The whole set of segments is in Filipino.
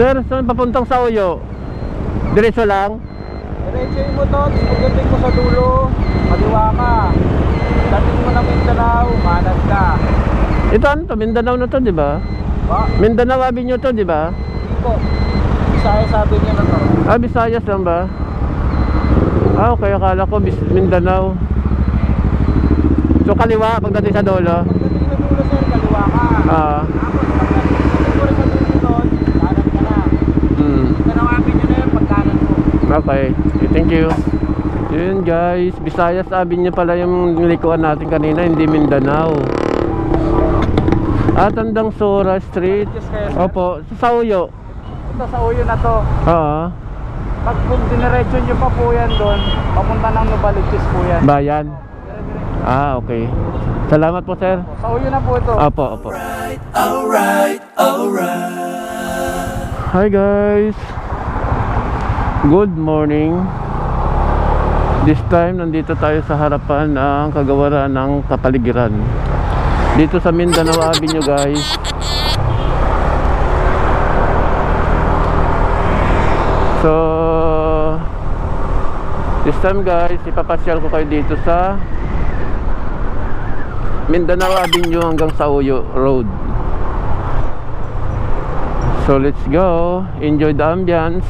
Sir, saan papuntang sa Uyo? Diretso lang? Diretsoin mo to, tapos pagdating mo sa dulo, kaliwa ka. Dating mo na Mindanao, manad ka. Ito ano to? Mindanao na to, di ba? Ba? Mindanao Avenue to, di ba? Iko. Isaya sabi niya na to. Ah, Visayas lang ba? Ah, okay. Akala ko Mindanao. So kaliwa pagdating sa dulo? Pagdating sa dulo, sir, kaliwa ka. Ah. Tapos pagdating mo rin sa dulo doon, kanan ka na. Mindanao Avenue na yun, pagkanan mo. Okay. Thank you. Yun guys, Visayas Avenue pala yung nilikuan natin kanina, hindi Mindanao. At Tandang Sora Street. Opo, sa Uyo. Ito sa Uyo na to. Oo. Pag kung diniretso nyo pa po yan doon, papunta ng Novaliches po yan. Bayan. Ah, okay. Salamat po, sir. Sa Uyo na po ito. Opo, opo. Alright. Hi guys. Good morning. This time nandito tayo sa harapan ng kagawaran ng kapaligiran. Dito sa Mindanao Avenue, guys. So this time guys, ipapasyal ko kayo dito sa Mindanao Avenue hanggang sa Uyo Road. So let's go. Enjoy the ambience.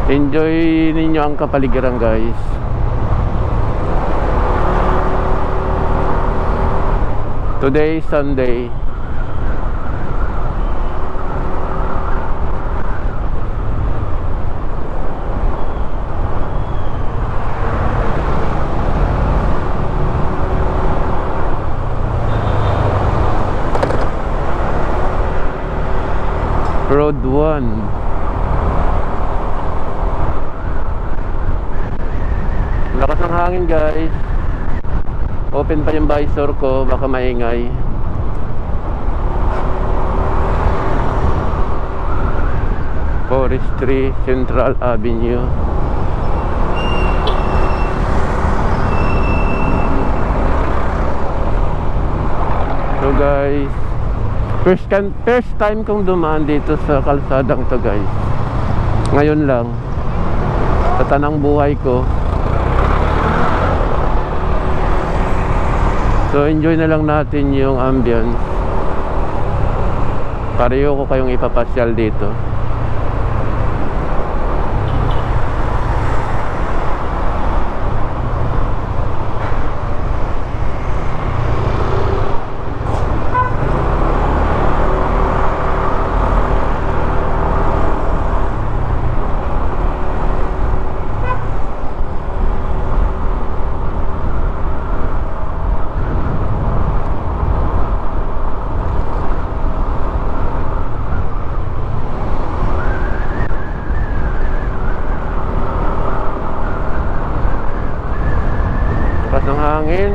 Enjoy ninyo ang kapaligiran, guys. Today is Sunday. Road 1. Lakas ng hangin, guys. Open pa yung visor ko, baka maingay. Forestry, Central Avenue. So guys, first time kong dumaan dito sa kalsadang to, guys. Ngayon lang sa tanang buhay ko. So enjoy na lang natin yung ambience. Pareho ko kayong ipapasyal dito. Ng hangin,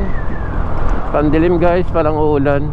pandilim guys, parang uulan.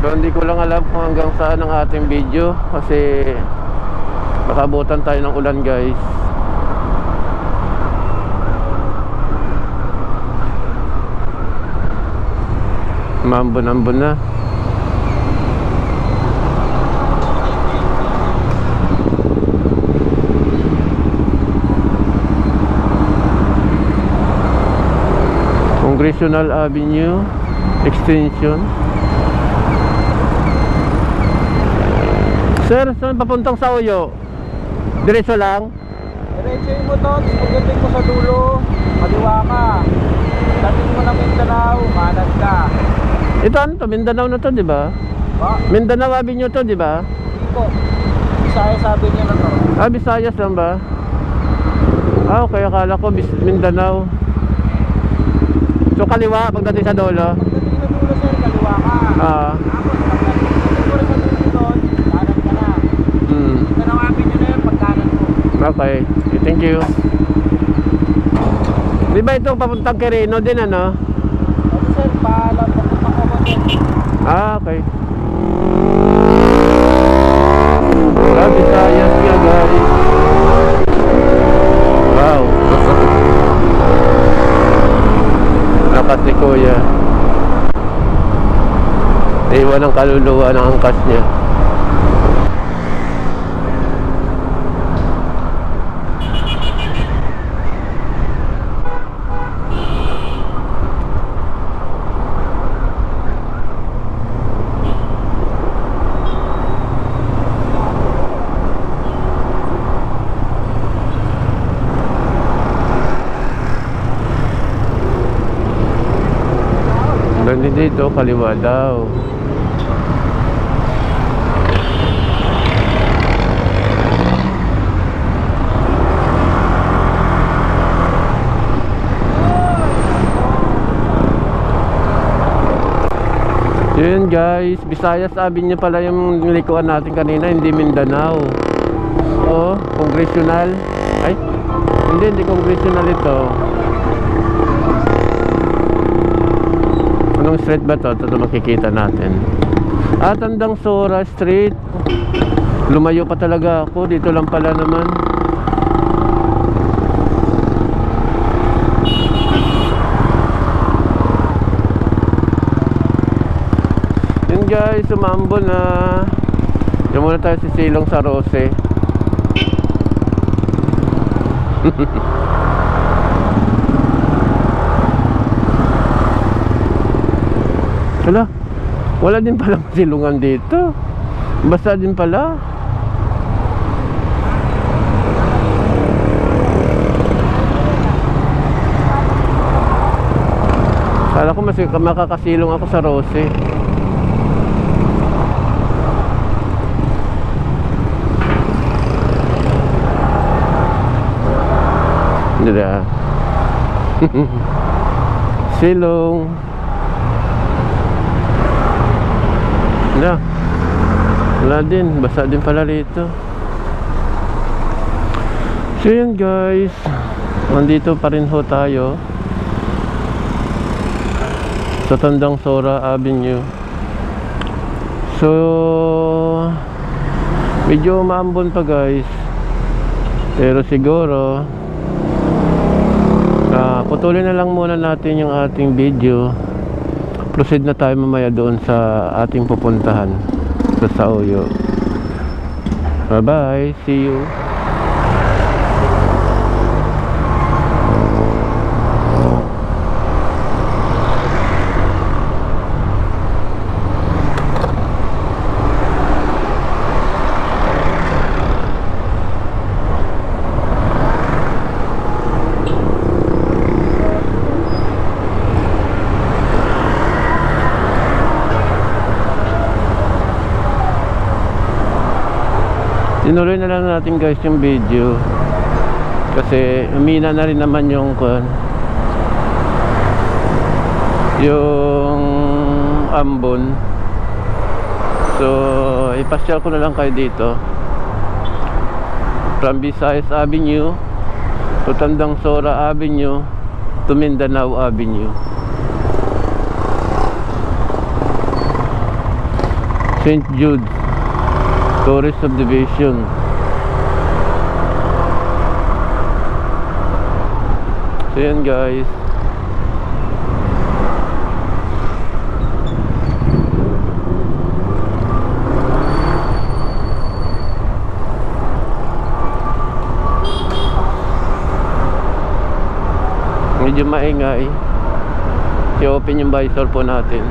So hindi ko lang alam kung hanggang saan ang ating video kasi baka abutan tayo ng ulan, guys. Mambon-ambon na. Congressional Avenue Extension. Sir, saan papuntang sa Uyo? Diretso lang? Diretsoin mo to, tapos pagdating mo sa dulo, kaliwa ka. Dating mo na Mindanao, manad ka. Ito ano to? Mindanao na to, di ba? Ba? Mindanao Avenue to, di ba? Iko. Isaya sabi niya na to. Ah, Visayas lang ba? Ah, okay. Akala ko Mindanao. So kaliwa pagdating sa dulo? Pagdating sa dulo, sir, kaliwa ka. Ah. Tapos pagdating mo ba ito papuntang Quirino din ano? Ano sir, paalam, papunta ko ba din? Ah, okay. Visayas nga guys. Wow. Nakas ni Kuya. Iwan ang kaluluwa ng angkas niya. Ganun dito, kaliwa daw. Yun guys, Visayas Avenue pala yung nilikuan natin kanina, hindi Mindanao. Oh, congressional. Ay, hindi congressional ito. Anong street ba to? Ito makikita natin. Tandang Sora Street. Lumayo pa talaga ako. Dito lang pala naman. Yun guys, sumambon na. Diyan muna tayo sa Silong sa Rose. Wala din palang silungan dito. Basta din pala. Kala ko mas makakasilong ako sa Rose. Hindi na. Silong. Wala din, basa din pala rito. So yun guys, nandito pa rin ho tayo sa Tandang Sora Avenue. So medyo maambon pa guys, pero siguro putulin na lang muna natin yung ating video. Proceed na tayo mamaya doon sa ating pupuntahan sa Sauyo. Bye bye, see you. Tinuloy na lang natin guys yung video kasi umina na rin naman yung ambon. So ipasyal ko na lang kayo dito from Visayas Avenue to Tandang Sora Avenue to Mindanao Avenue. St. Jude Tourist Subdivision. So yan guys, medyo maingay. I-open yung visor po natin.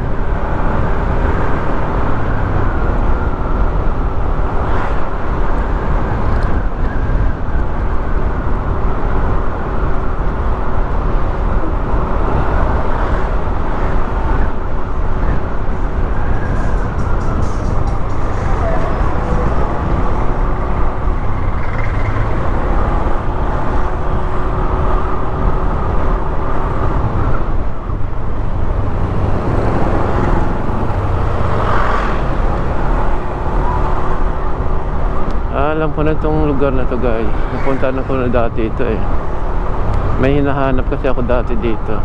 Alam ko na itong lugar na to guys. Napunta na ko na dati ito eh. May hinahanap kasi ako dati dito.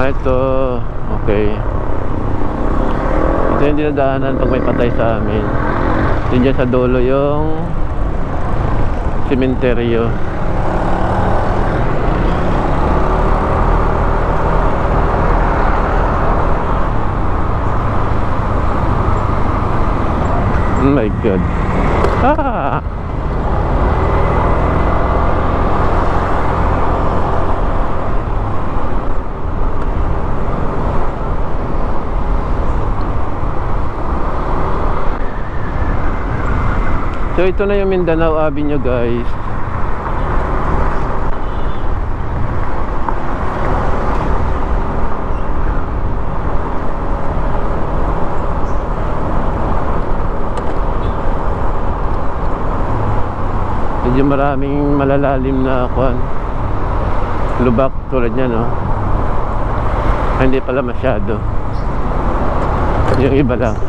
Ito. Okay. Ito yung dinadaanan pag may patay sa amin. Yun dyan sa dulo yung sementeryo. Oh my God. Ah! So ito na yung Mindanao Avenue, guys. Medyo maraming malalalim na lubak tulad niya, no? Hindi pala masyado. Yung iba lang.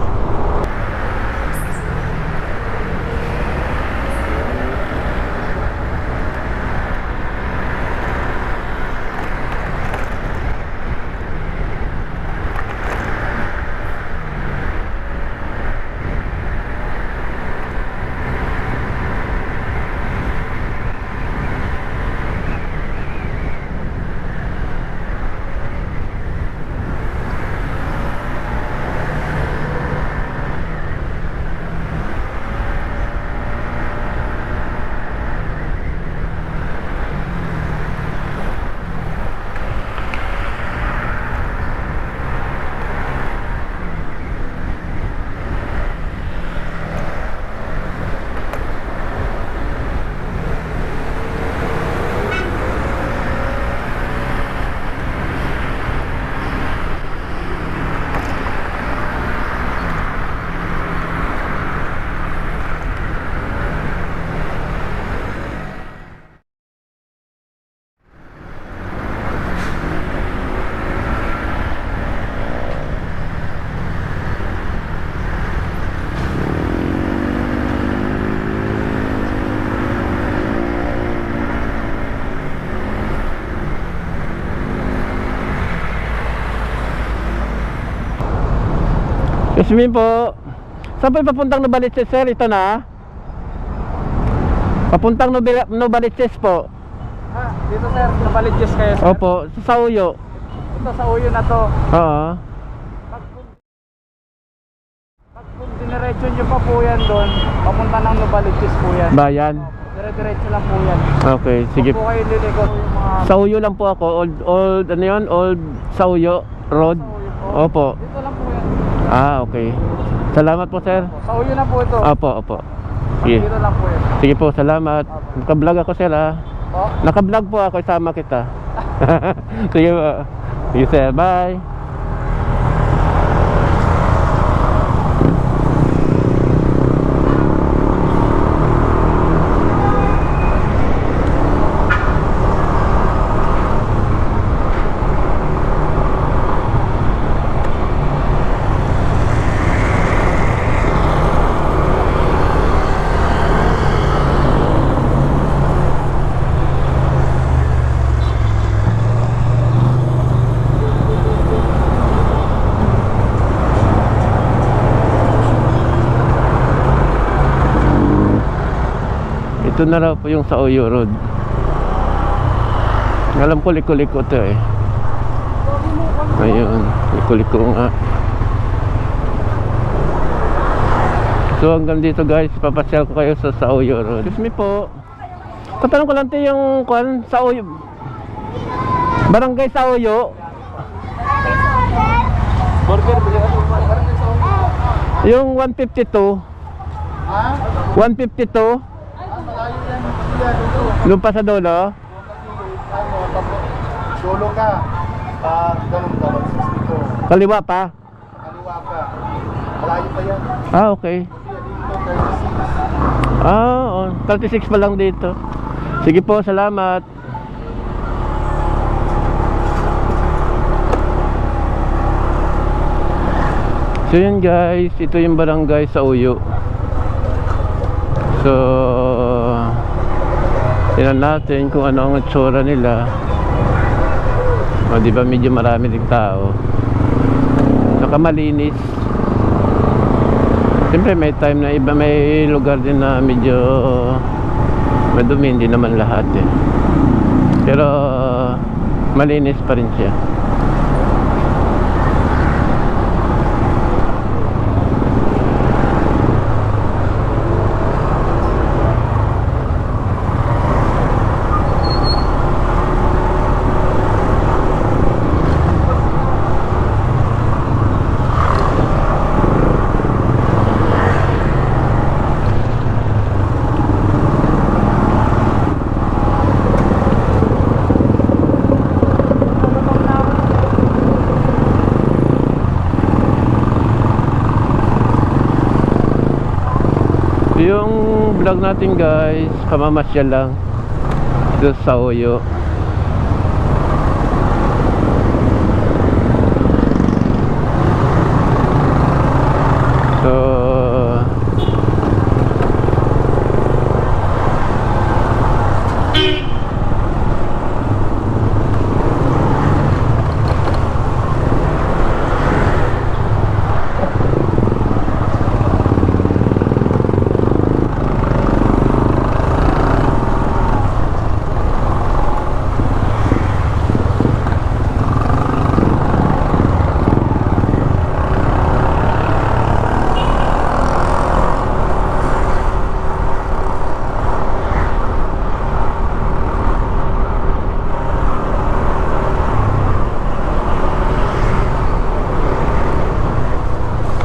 Excuse me po. Saan po yung papuntang Novaliches, sir? Ito na. Papuntang Novaliches po. Dito sir, Novaliches kayo sir. Opo, sa Sauyo. Ito sa uyo na to. Oo. Pag kung diniretso nyo pa po yan doon, papunta ng Novaliches po yan. Bayan. Dire-diretso lang po yan. Okay, sige. Huwag po kayo liligot yung mga... Sauyo lang po ako. Old ano yun? Old Sauyo Road. Sauyo po. Opo. Dito lang po yan. Ah, okay. Salamat po, sir. Sa uyo na po ito. Opo, opo. Sige. Dito lang po yan. Sige po, salamat. Naka-vlog ako, sir, ha. Po? Naka-vlog po ako, isama kita. Sige po. Sige, sir. Bye. Ito na raw po yung Sauyo Road. Alam ko liko-liko to eh. Ayun, liko-liko nga. So hanggang dito guys, papasyal ko kayo sa Sauyo Road. Excuse me po. Tatanong ko lang tayo yung Sauyo. Barangay Sauyo. Burger, barangay sa uyo. Yung 152. Ha? 152. Malayo yan. Yan, ito. Doon pa sa dulo. Dulo ka. Ganun ka, 162. Kaliwa pa. Kaliwa ka. Malayo pa yan. Ah, okay. Ah, 36 pa lang dito. Sige po, salamat. So yun guys, ito yung barangay Sauyo. So tingnan natin kung ano ang itsura nila. O, di ba medyo marami ding tao, saka malinis. Siyempre may time na iba, may lugar din na medyo madumi, hindi naman lahat eh. Pero malinis pa rin siya. Yung vlog natin guys, pamamasyal lang dito sa Oyo. So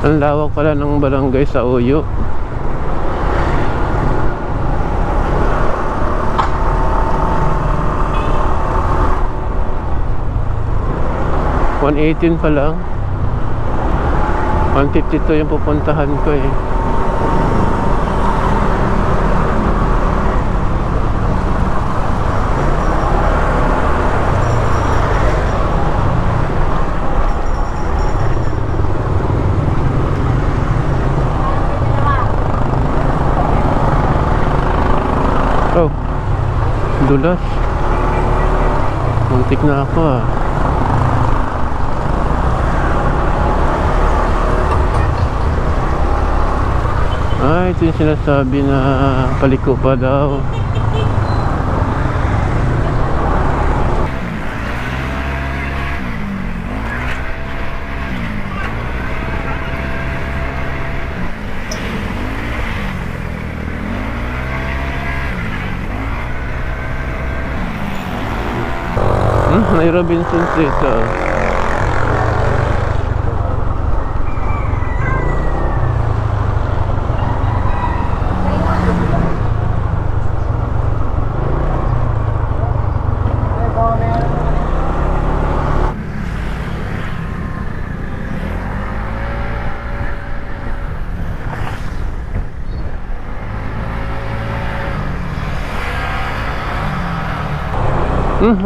ang lawak pala ng barangay sa Oyo. $118 pa lang. 152 yung pupuntahan ko eh. Oh, dulas. Muntik na ako ah. Ito yung sinasabi na paliko pa daw. May Robinsons dito.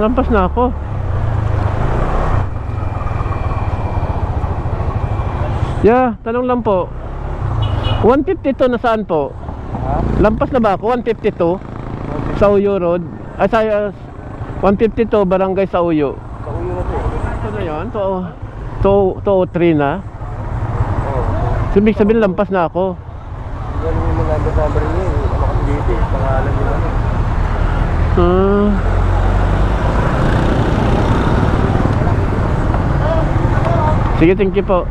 Lampas na ako. Yeah, tanong lang po. 152 na saan po? Lampas na ba ako? 152? Sa Uyo Road? Ay, sa 152 barangay sa Uyo. Sa Uyo na to. Ito na yun? 203 na? Oo. Ibig sabihin lampas na ako. Galing yung mga number niya eh. Ano kasi dito eh. Pangalan nila. Sige, thank you po.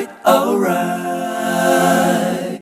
alright, alright.